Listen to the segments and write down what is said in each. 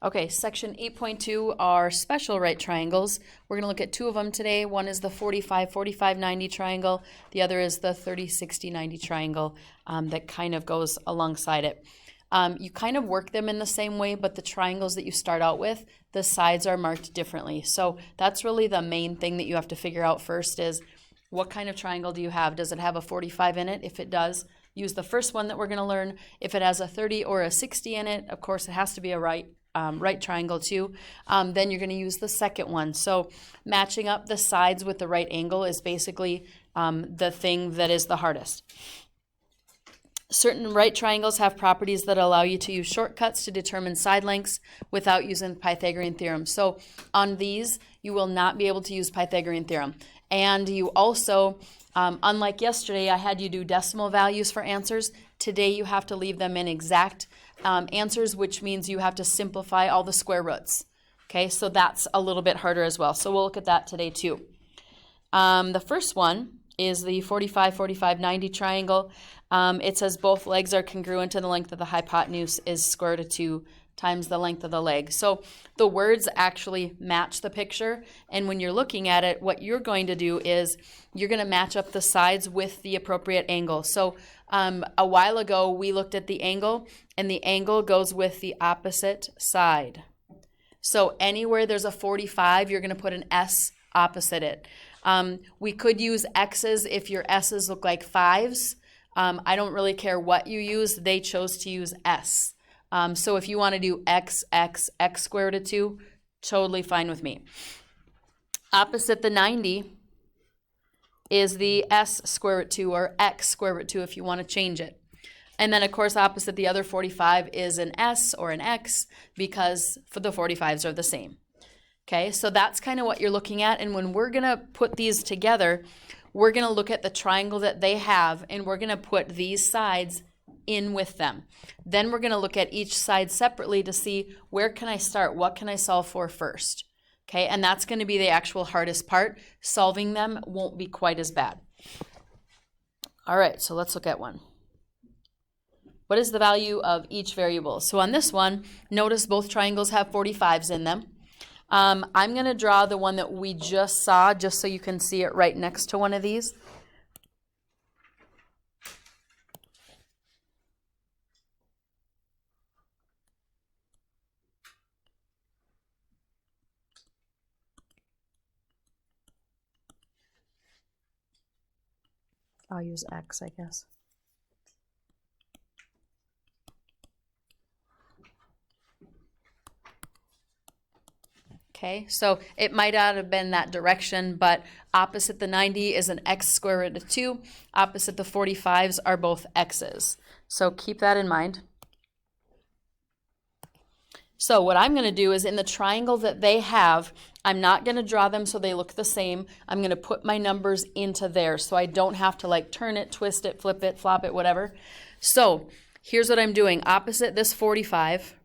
Okay, section 8.2 are special right triangles. We're going to look at two of them today. One is the 45-45-90 triangle. The other is the 30-60-90 triangle that kind of goes alongside it. You kind of work them in the same way, but the triangles that you start out with, the sides are marked differently. So that's really the main thing that you have to figure out first is what kind of triangle do you have? Does it have a 45 in it? If it does, use the first one that we're going to learn. If it has a 30 or a 60 in it, of course it has to be a right triangle too. Then you're going to use the second one. So matching up the sides with the right angle is basically the thing that is the hardest. Certain right triangles have properties that allow you to use shortcuts to determine side lengths without using the Pythagorean theorem. So on these, you will not be able to use Pythagorean theorem. And you also, unlike yesterday, I had you do decimal values for answers. Today, you have to leave them in exact answers, which means you have to simplify all the square roots. Okay, so that's a little bit harder as well. So we'll look at that today too. The first one is the 45-45-90 triangle. It says both legs are congruent and the length of the hypotenuse is square root of 2 times the length of the leg. So the words actually match the picture, and when you're looking at it, what you're going to do is you're going to match up the sides with the appropriate angle. So a while ago we looked at the angle, and the angle goes with the opposite side. So anywhere there's a 45, you're going to put an S opposite it. We could use X's if your S's look like 5s. I don't really care what you use. They chose to use S. So if you want to do X square root of 2, totally fine with me. Opposite the 90 is the S square root 2 or X square root 2 if you want to change it. And then, of course, opposite the other 45 is an S or an X because for the 45s are the same. Okay, so that's kind of what you're looking at. And when we're going to put these together, we're going to look at the triangle that they have, and we're going to put these sides in with them. Then we're going to look at each side separately to see where can I start, what can I solve for first. Okay, and that's going to be the actual hardest part. Solving them won't be quite as bad. All right, so let's look at one. What is the value of each variable? So on this one, notice both triangles have 45s in them. I'm going to draw the one that we just saw just so you can see it right next to one of these. I'll use X, I guess. Okay, so it might not have been that direction, but opposite the 90 is an X square root of 2. Opposite the 45s are both X's. So keep that in mind. So what I'm going to do is in the triangle that they have, I'm not going to draw them so they look the same. I'm going to put my numbers into there so I don't have to like turn it, twist it, flip it, flop it, whatever. So here's what I'm doing. Opposite this 45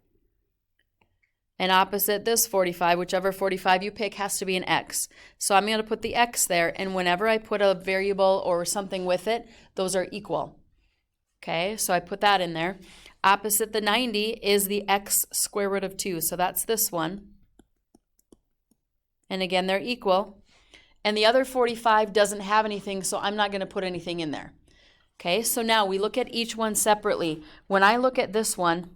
and opposite this 45, whichever 45 you pick has to be an X. So I'm going to put the X there, and whenever I put a variable or something with it, those are equal. Okay, so I put that in there. Opposite the 90 is the X square root of 2, so that's this one. And again, they're equal. And the other 45 doesn't have anything, so I'm not going to put anything in there. Okay, so now we look at each one separately. When I look at this one,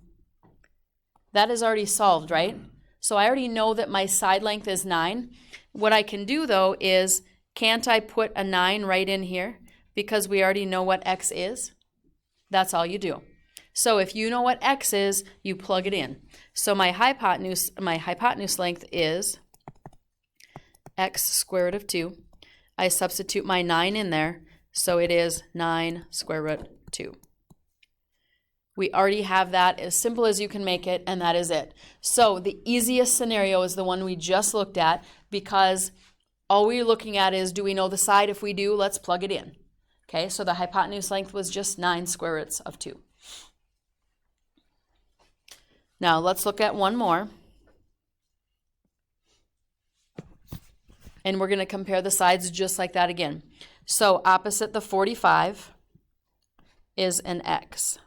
that is already solved, right? So I already know that my side length is 9. What I can do, though, is can't I put a 9 right in here because we already know what X is? That's all you do. So if you know what X is, you plug it in. So my hypotenuse length is X square root of 2. I substitute my 9 in there, so it is 9 square root 2. We already have that as simple as you can make it, and that is it. So the easiest scenario is the one we just looked at because all we're looking at is, do we know the side? If we do, let's plug it in. Okay, so the hypotenuse length was just 9 square roots of 2. Now let's look at one more. And we're going to compare the sides just like that again. So opposite the 45 is an X.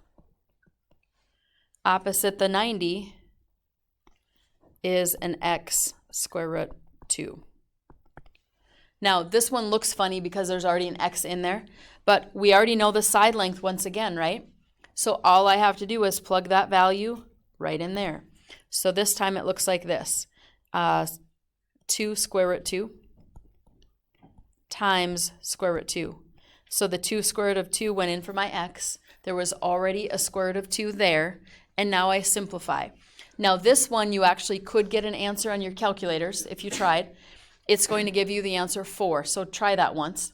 Opposite the 90 is an x square root 2. Now, this one looks funny because there's already an x in there, but we already know the side length once again, right? So all I have to do is plug that value right in there. So this time it looks like this. 2 square root 2 times square root 2. So the 2 square root of 2 went in for my x. There was already a square root of 2 there, and now I simplify. Now this one you actually could get an answer on your calculators if you tried. It's going to give you the answer 4, so try that once.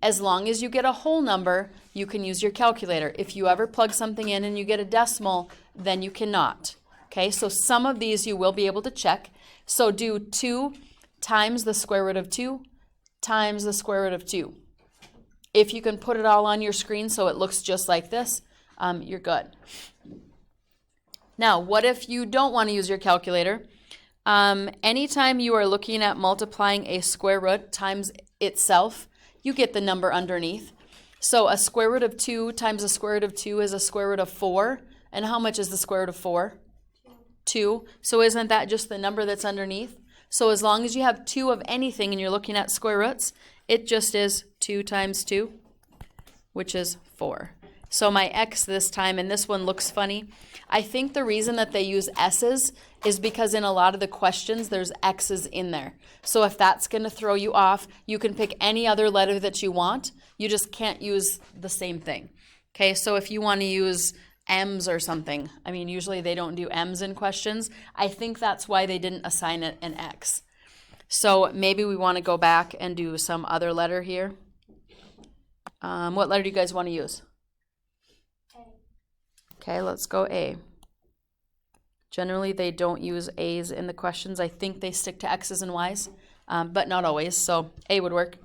As long as you get a whole number, you can use your calculator. If you ever plug something in and you get a decimal, then you cannot. Okay, so some of these you will be able to check. So do 2 times the square root of 2 times the square root of 2. If you can put it all on your screen so it looks just like this, you're good. Now, what if you don't want to use your calculator? Anytime you are looking at multiplying a square root times itself, you get the number underneath. So a square root of 2 times a square root of 2 is a square root of 4. And how much is the square root of 4? 2. So isn't that just the number that's underneath? So as long as you have 2 of anything and you're looking at square roots, it just is 2 times 2, which is 4. So my x this time, and this one looks funny. I think the reason that they use s's is because in a lot of the questions there's x's in there. So if that's going to throw you off, you can pick any other letter that you want. You just can't use the same thing. Okay, so if you want to use m's or something, I mean, usually they don't do m's in questions. I think that's why they didn't assign it an x. So maybe we want to go back and do some other letter here. What letter do you guys want to use? Okay, let's go A. Generally, they don't use A's in the questions. I think they stick to X's and Y's, but not always, so A would work.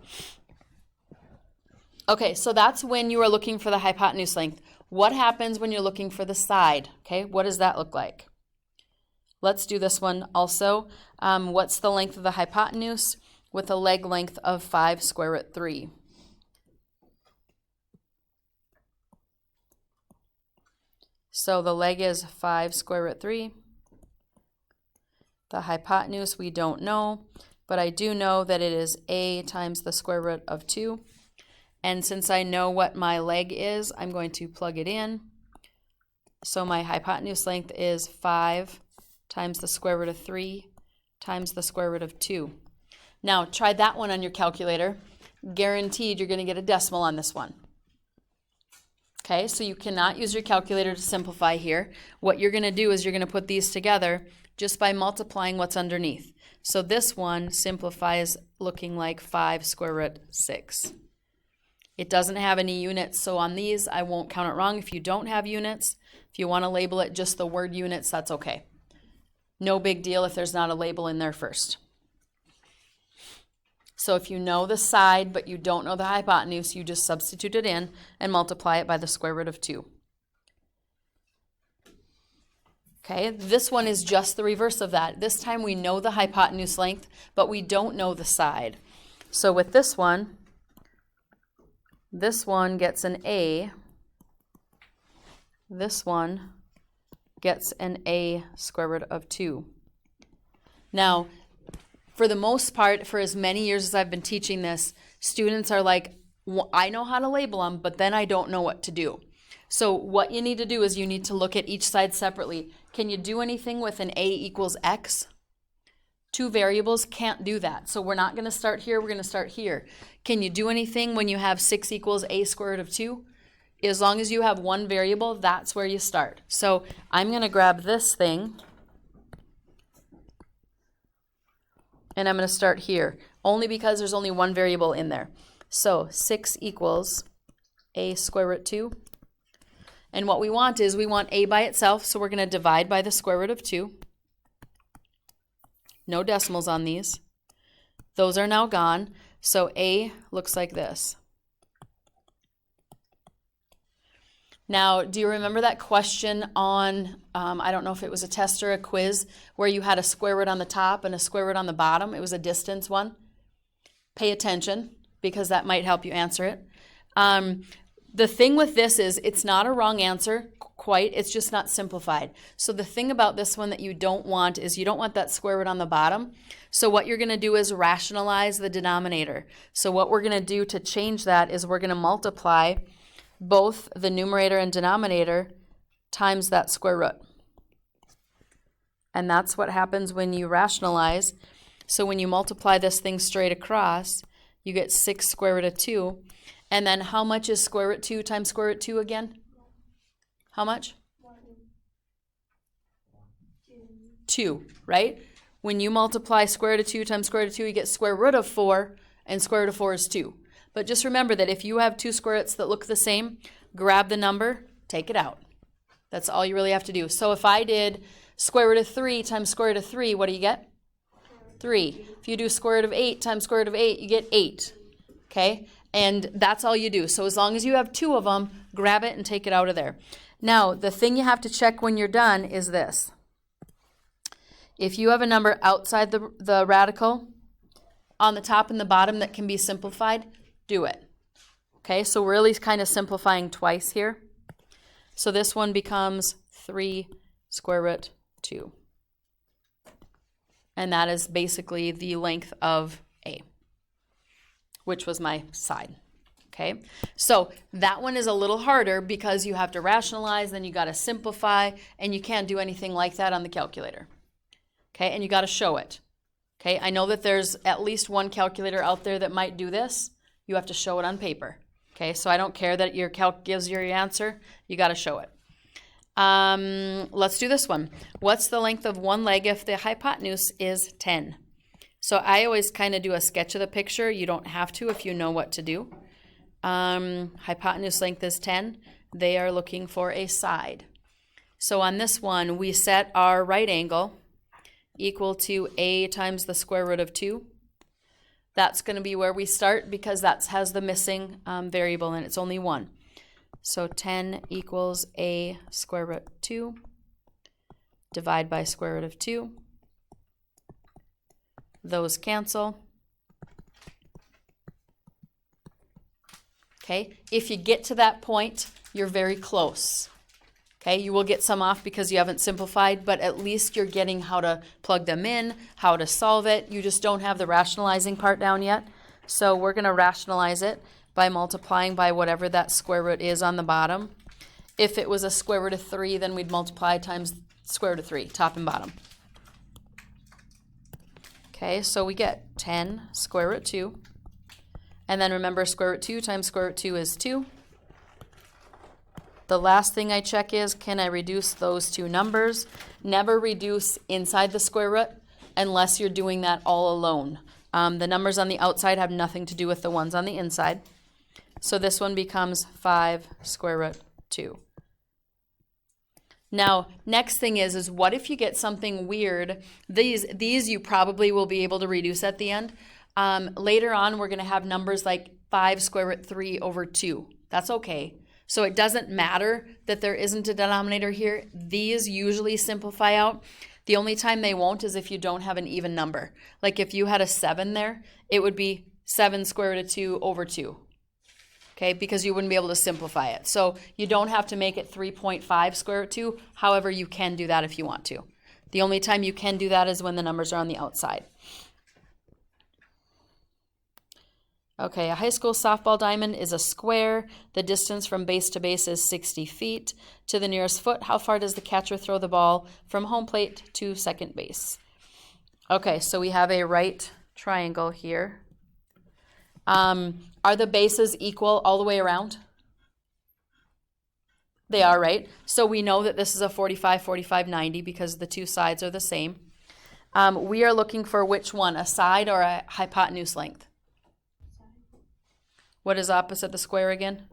Okay, so that's when you are looking for the hypotenuse length. What happens when you're looking for the side? Okay, what does that look like? Let's do this one also. What's the length of the hypotenuse with a leg length of 5 square root 3? So the leg is 5 square root 3. The hypotenuse we don't know, but I do know that it is a times the square root of 2. And since I know what my leg is, I'm going to plug it in. So my hypotenuse length is 5 times the square root of 3 times the square root of 2. Now try that one on your calculator. Guaranteed you're going to get a decimal on this one. Okay, so you cannot use your calculator to simplify here. What you're going to do is you're going to put these together just by multiplying what's underneath. So this one simplifies looking like 5 square root 6. It doesn't have any units, so on these I won't count it wrong if you don't have units. If you want to label it just the word units, that's okay. No big deal if there's not a label in there first. So if you know the side but you don't know the hypotenuse, you just substitute it in and multiply it by the square root of 2. Okay, this one is just the reverse of that. This time we know the hypotenuse length, but we don't know the side. So with this one gets an A. This one gets an A square root of 2. Now, for the most part, for as many years as I've been teaching this, students are like, well, I know how to label them, but then I don't know what to do. So what you need to do is you need to look at each side separately. Can you do anything with an A equals X? Two variables can't do that. So we're not going to start here, we're going to start here. Can you do anything when you have 6 equals A square root of 2? As long as you have one variable, that's where you start. So I'm going to grab this thing, and I'm going to start here, only because there's only one variable in there. So 6 equals A square root 2. And what we want is we want A by itself, so we're going to divide by the square root of 2. No decimals on these. Those are now gone, so A looks like this. Now, do you remember that question on, I don't know if it was a test or a quiz, where you had a square root on the top and a square root on the bottom? It was a distance one. Pay attention, because that might help you answer it. The thing with this is it's not a wrong answer. quite, it's just not simplified. So the thing about this one that you don't want is you don't want that square root on the bottom. So what you're going to do is rationalize the denominator. So what we're going to do to change that is we're going to multiply both the numerator and denominator times that square root. And that's what happens when you rationalize. So when you multiply this thing straight across, you get 6 square root of 2. And then how much is square root 2 times square root 2 again? How much? 2, right? When you multiply square root of 2 times square root of 2, you get square root of 4, and square root of 4 is 2. But just remember that if you have two square roots that look the same, grab the number, take it out. That's all you really have to do. So if I did square root of 3 times square root of 3, what do you get? 3. If you do square root of 8 times square root of 8, you get 8. Okay? And that's all you do. So as long as you have two of them, grab it and take it out of there. Now, the thing you have to check when you're done is this. If you have a number outside the radical on the top and the bottom that can be simplified, do it. Okay, so we're really kind of simplifying twice here. So this one becomes 3 square root 2. And that is basically the length of A, which was my side. Okay, so that one is a little harder because you have to rationalize, then you got to simplify, and you can't do anything like that on the calculator. Okay, and you got to show it. Okay, I know that there's at least one calculator out there that might do this. You have to show it on paper. Okay, so I don't care that your calc gives you your answer. You got to show it. Let's do this one. What's the length of one leg if the hypotenuse is 10? So I always kind of do a sketch of the picture. You don't have to if you know what to do. Hypotenuse length is 10. They are looking for a side. So on this one, we set our right angle equal to A times the square root of 2. That's going to be where we start because that has the missing variable and it's only 1. So 10 equals A square root 2. Divide by square root of 2. Those cancel. Okay, if you get to that point, you're very close. Okay, you will get some off because you haven't simplified, but at least you're getting how to plug them in, how to solve it. You just don't have the rationalizing part down yet. So we're going to rationalize it by multiplying by whatever that square root is on the bottom. If it was a square root of 3, then we'd multiply times square root of 3, top and bottom. Okay, so we get 10 square root 2. And then remember, square root 2 times square root 2 is 2. The last thing I check is, can I reduce those two numbers? Never reduce inside the square root unless you're doing that all alone. The numbers on the outside have nothing to do with the ones on the inside. So this one becomes 5 square root 2. Now, next thing is what if you get something weird? These you probably will be able to reduce at the end. Later on, we're going to have numbers like 5 square root 3 over 2. That's okay. So it doesn't matter that there isn't a denominator here. These usually simplify out. The only time they won't is if you don't have an even number. Like if you had a 7 there, it would be 7 square root of 2 over 2. Okay, because you wouldn't be able to simplify it. So you don't have to make it 3.5 square root 2. However, you can do that if you want to. The only time you can do that is when the numbers are on the outside. Okay, a high school softball diamond is a square. The distance from base to base is 60 feet. To the nearest foot, how far does the catcher throw the ball from home plate to second base? Okay, so we have a right triangle here. Are the bases equal all the way around? They are, right? So we know that this is a 45, 45, 90 because the two sides are the same. We are looking for which one, a side or a hypotenuse length? What is opposite the square again?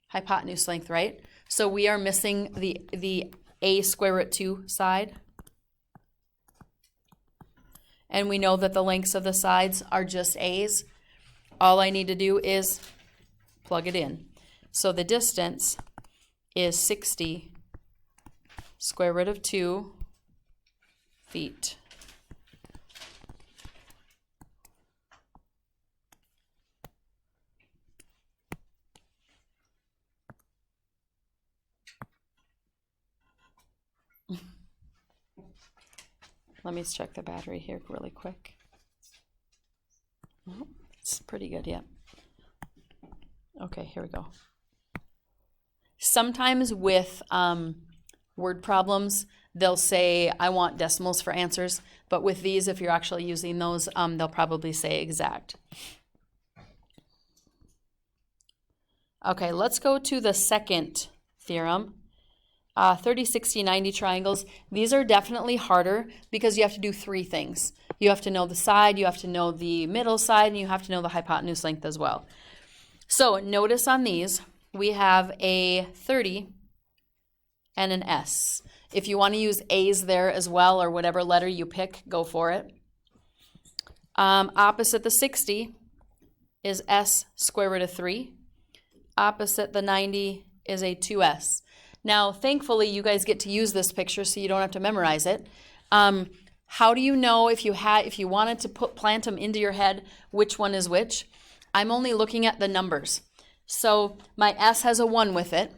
Hypotenuse length, right? So we are missing the A square root 2 side. And we know that the lengths of the sides are just A's. All I need to do is plug it in. So the distance is 60 square root of 2 feet. Let me check the battery here really quick. Oh, it's pretty good, yeah. Okay, here we go. Sometimes with word problems, they'll say, I want decimals for answers. But with these, if you're actually using those, they'll probably say exact. Okay, let's go to the second theorem. 30, 60, 90 triangles. These are definitely harder because you have to do three things. You have to know the side, you have to know the middle side, and you have to know the hypotenuse length as well. So notice on these, we have a 30 and an S. If you want to use A's there as well, or whatever letter you pick, go for it. Opposite the 60 is S square root of 3. Opposite the 90 is a 2S. Now, thankfully, you guys get to use this picture so you don't have to memorize it. How do you know if you wanted to plant them into your head, which one is which? I'm only looking at the numbers. So my S has a 1 with it.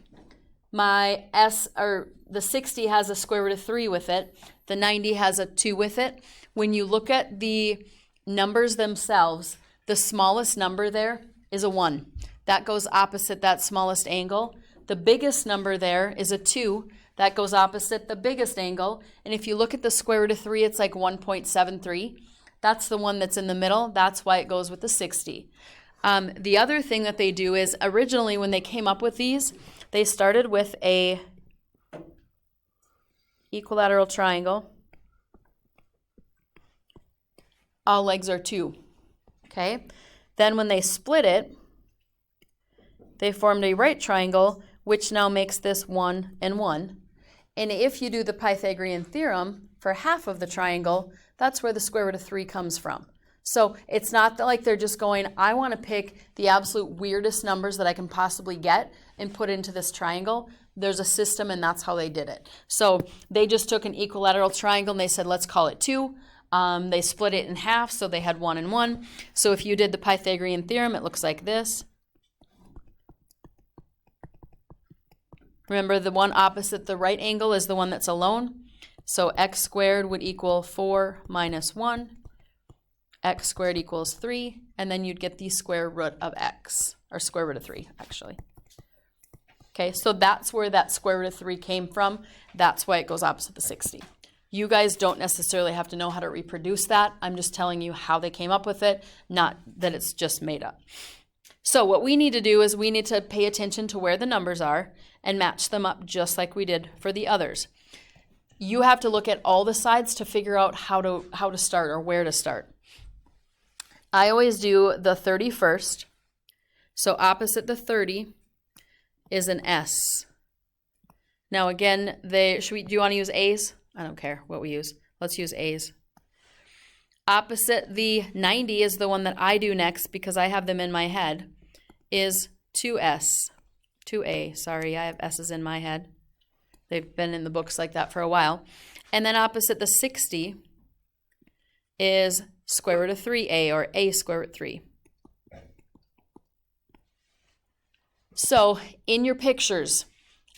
My the 60 has a square root of 3 with it. The 90 has a 2 with it. When you look at the numbers themselves, the smallest number there is a 1. That goes opposite that smallest angle. The biggest number there is a 2. That goes opposite the biggest angle. And if you look at the square root of 3, it's like 1.73. That's the one that's in the middle. That's why it goes with the 60. The other thing that they do is originally when they came up with these, they started with a equilateral triangle. All legs are 2. Okay? Then when they split it, they formed a right triangle, which now makes this 1 and 1. And if you do the Pythagorean theorem for half of the triangle, that's where the square root of 3 comes from. So it's not like they're just going, I want to pick the absolute weirdest numbers that I can possibly get and put into this triangle. There's a system, and that's how they did it. So they just took an equilateral triangle and they said, let's call it 2. They split it in half, so they had 1 and 1. So if you did the Pythagorean theorem, it looks like this. Remember, the one opposite the right angle is the one that's alone. So x squared would equal 4 minus 1. X squared equals 3. And then you'd get the square root of x, or square root of 3, actually. Okay, so that's where that square root of 3 came from. That's why it goes opposite the 60. You guys don't necessarily have to know how to reproduce that. I'm just telling you how they came up with it, not that it's just made up. So what we need to do is we need to pay attention to where the numbers are and match them up just like we did for the others. You have to look at all the sides to figure out how to start or where to start. I always do the 30 first. So opposite the 30 is an S. Now again, do you want to use A's? I don't care what we use. Let's use A's. Opposite the 90 is the one that I do next because I have them in my head, is 2S. 2A, sorry, I have S's in my head. They've been in the books like that for a while. And then opposite the 60 is square root of 3A, or A square root 3. So in your pictures,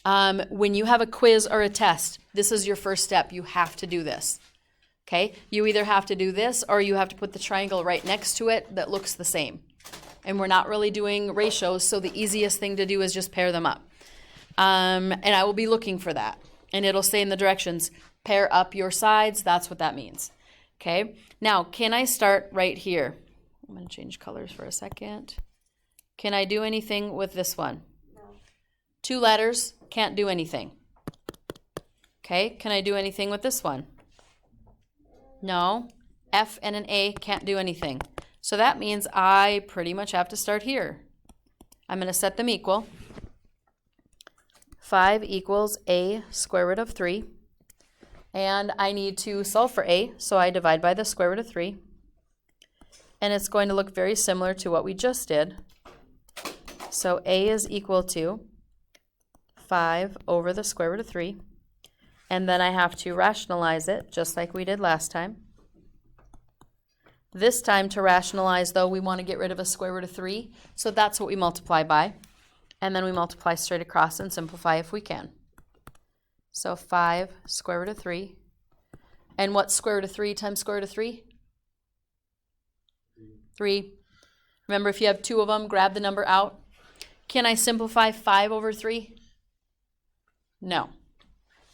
when you have a quiz or a test, this is your first step. You have to do this. Okay? You either have to do this or you have to put the triangle right next to it that looks the same. And we're not really doing ratios, so the easiest thing to do is just pair them up. And I will be looking for that. And it'll say in the directions, pair up your sides. That's what that means. Okay? Now, can I start right here? I'm going to change colors for a second. Can I do anything with this one? No. 2 letters, can't do anything. Okay? Can I do anything with this one? No. F and an A can't do anything. So that means I pretty much have to start here. I'm going to set them equal. 5 equals A square root of 3. And I need to solve for A, so I divide by the square root of 3. And it's going to look very similar to what we just did. So A is equal to 5 over the square root of 3. And then I have to rationalize it, just like we did last time. This time, to rationalize, though, we want to get rid of a square root of 3. So that's what we multiply by. And then we multiply straight across and simplify if we can. So 5 square root of 3 And what's square root of 3 times square root of 3? 3. Remember, if you have two of them, grab the number out. Can I simplify 5 over 3? No.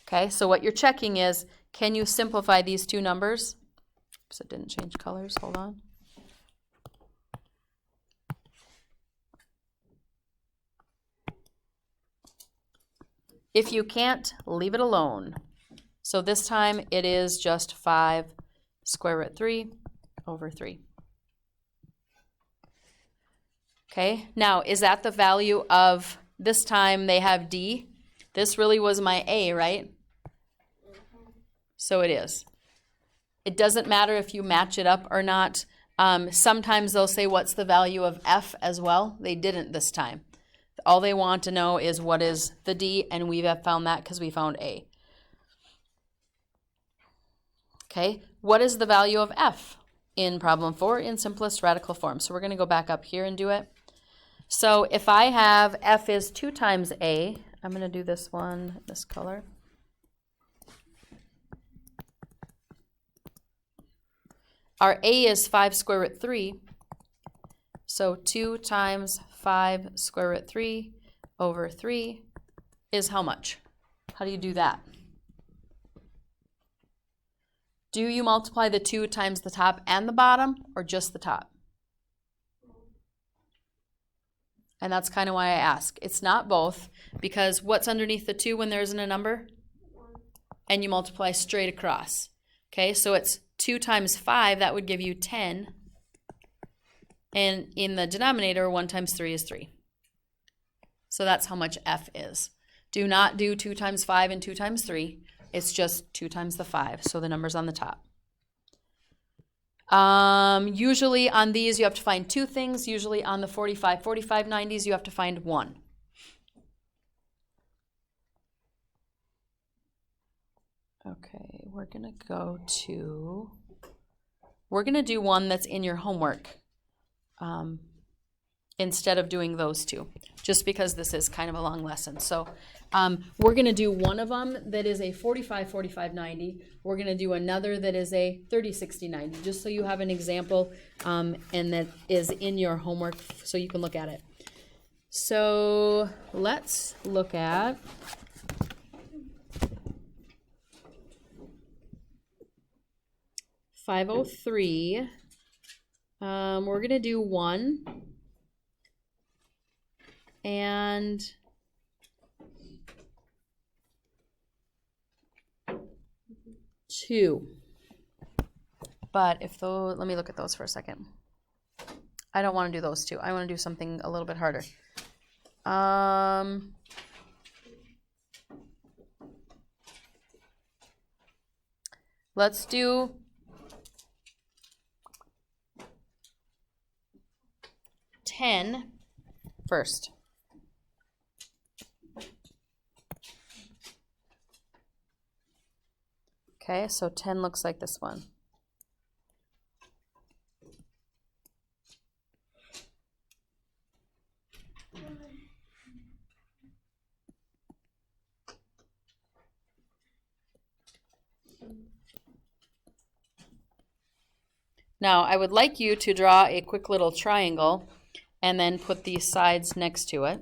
Okay, so what you're checking is, can you simplify these two numbers? Oops, it didn't change colors. Hold on. If you can't, leave it alone. So this time it is just 5 square root 3 over 3. Okay, now is that the value of, this time they have D? This really was my A, right? So it is. It doesn't matter if you match it up or not. Sometimes they'll say, what's the value of F as well? They didn't this time. All they want to know is what is the D, and we have found that because we found A. Okay, what is the value of F in problem 4 in simplest radical form? So we're going to go back up here and do it. So if I have F is 2 times A, I'm going to do this one, this color. Our A is 5 square root 3. So 2 times 5 square root 3 over 3 is how much? How do you do that? Do you multiply the 2 times the top and the bottom, or just the top? And that's kind of why I ask. It's not both, because what's underneath the 2 when there isn't a number? And you multiply straight across. Okay, so it's 2 times 5, that would give you 10. And in the denominator, 1 times 3 is 3. So that's how much F is. Do not do 2 times 5 and 2 times 3. It's just 2 times the 5, so the number's on the top. Usually on these you have to find 2 things. Usually on the 45, 90s you have to find 1. Okay, we're going to do one that's in your homework instead of doing those 2, just because this is kind of a long lesson. So we're going to do one of them that is a 45, 90. We're going to do another that is a 30, 60, 90, just so you have an example and that is in your homework so you can look at it. So let's look at .503. We're going to do 1 and 2. But if those, let me look at those for a second. I don't want to do those 2. I want to do something a little bit harder. Let's do $10 first. Okay, so 10 looks like this one. Now, I would like you to draw a quick little triangle and then put these sides next to it.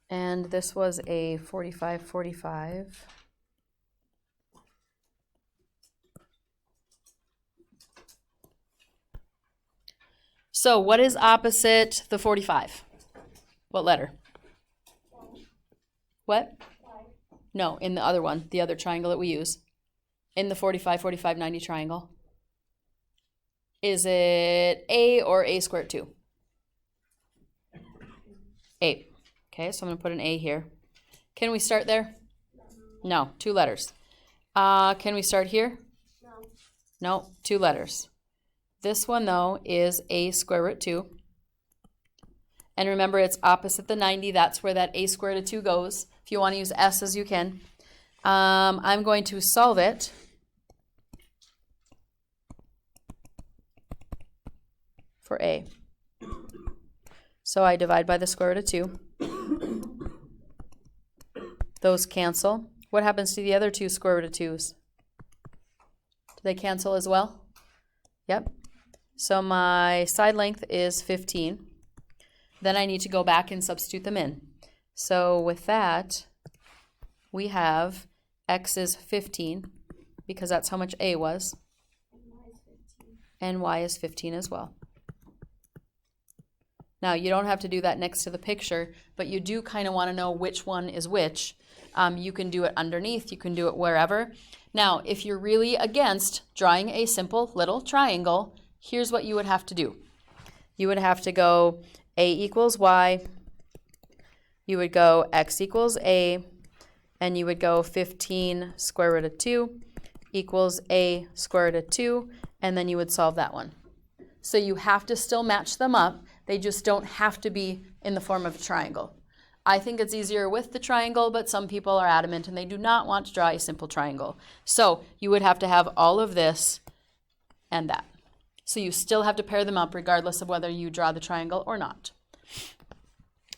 And this was a 45, 45. So what is opposite the 45? What letter? What? No, in the other one, the other triangle that we use. In the 45, 45, 90 triangle. Is it A or A squared 2? A. Okay, so I'm going to put an A here. Can we start there? No, 2 letters. Can we start here? No, 2 letters. This one, though, is A square root 2. And remember, it's opposite the 90. That's where that A square root of 2 goes. If you want to use S as you can. I'm going to solve it. For A. So I divide by the square root of 2. Those cancel. What happens to the other two square root of 2's? Do they cancel as well? Yep. So my side length is 15. Then I need to go back and substitute them in. So with that, we have x is 15, because that's how much a was. And y is 15 as well. Now, you don't have to do that next to the picture, but you do kind of want to know which one is which. You can do it underneath, you can do it wherever. Now, if you're really against drawing a simple little triangle, here's what you would have to do. You would have to go a equals y, you would go x equals a, and you would go 15 square root of 2 equals a square root of 2, and then you would solve that one. So you have to still match them up. They just don't have to be in the form of a triangle. I think it's easier with the triangle, but some people are adamant and they do not want to draw a simple triangle. So you would have to have all of this and that. So you still have to pair them up regardless of whether you draw the triangle or not.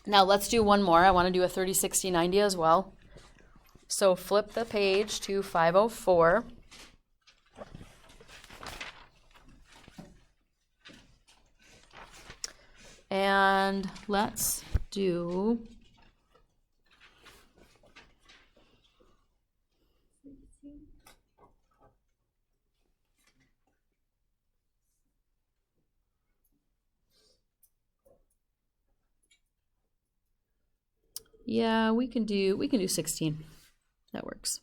Now let's do one more. I want to do a 30, 60, 90 as well. So flip the page to 504. And let's do we can do 16. That works.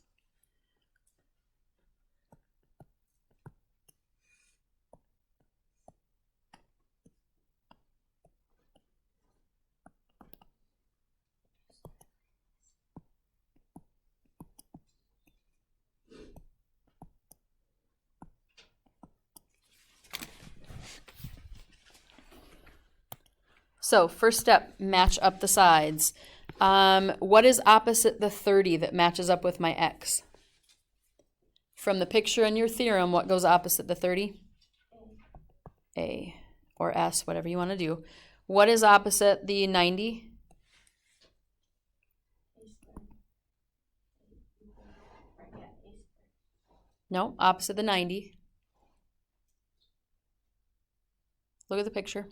So first step, match up the sides. What is opposite the 30 that matches up with my x? From the picture in your theorem, what goes opposite the 30? A or S, whatever you want to do. What is opposite the 90? No, opposite the 90. Look at the picture.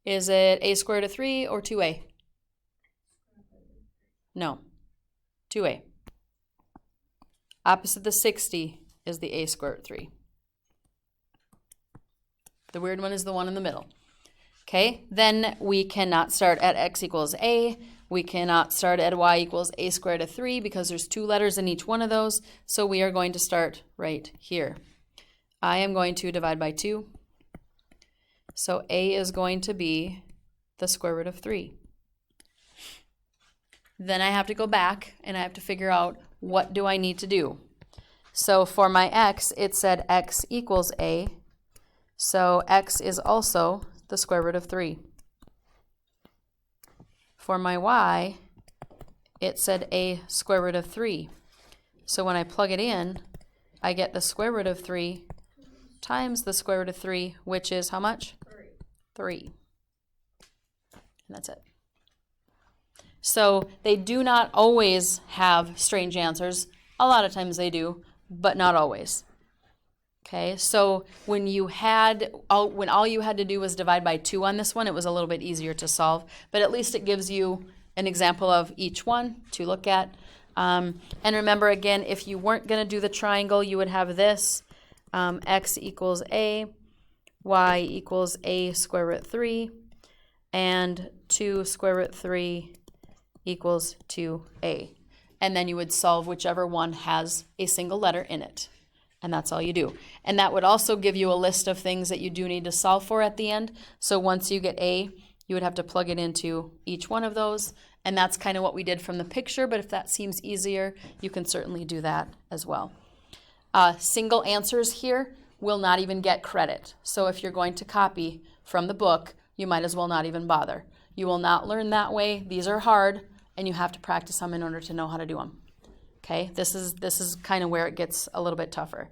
Is it a square root of 3 or 2a? No, 2a. Opposite the 60 is the a square root of 3. The weird one is the one in the middle. Okay, then we cannot start at x equals a. We cannot start at y equals a squared of 3 because there's 2 letters in each one of those. So we are going to start right here. I am going to divide by 2. So a is going to be the square root of 3. Then I have to go back and I have to figure out what do I need to do. So for my x, it said x equals a. So x is also the square root of 3. For my y, it said a square root of 3. So when I plug it in, I get the square root of 3 times the square root of 3, which is how much? 3. And that's it. So they do not always have strange answers. A lot of times they do, but not always. Okay, so when all you had to do was divide by 2 on this one, it was a little bit easier to solve, but at least it gives you an example of each one to look at. And remember again, if you weren't going to do the triangle, you would have this, x equals a, y equals a square root 3, and 2 square root 3 equals 2a. And then you would solve whichever one has a single letter in it. And that's all you do. And that would also give you a list of things that you do need to solve for at the end. So once you get a, you would have to plug it into each one of those. And that's kind of what we did from the picture, but if that seems easier, you can certainly do that as well. Single answers here will not even get credit. So if you're going to copy from the book, you might as well not even bother. You will not learn that way. These are hard, and you have to practice them in order to know how to do them. Okay, this is kind of where it gets a little bit tougher.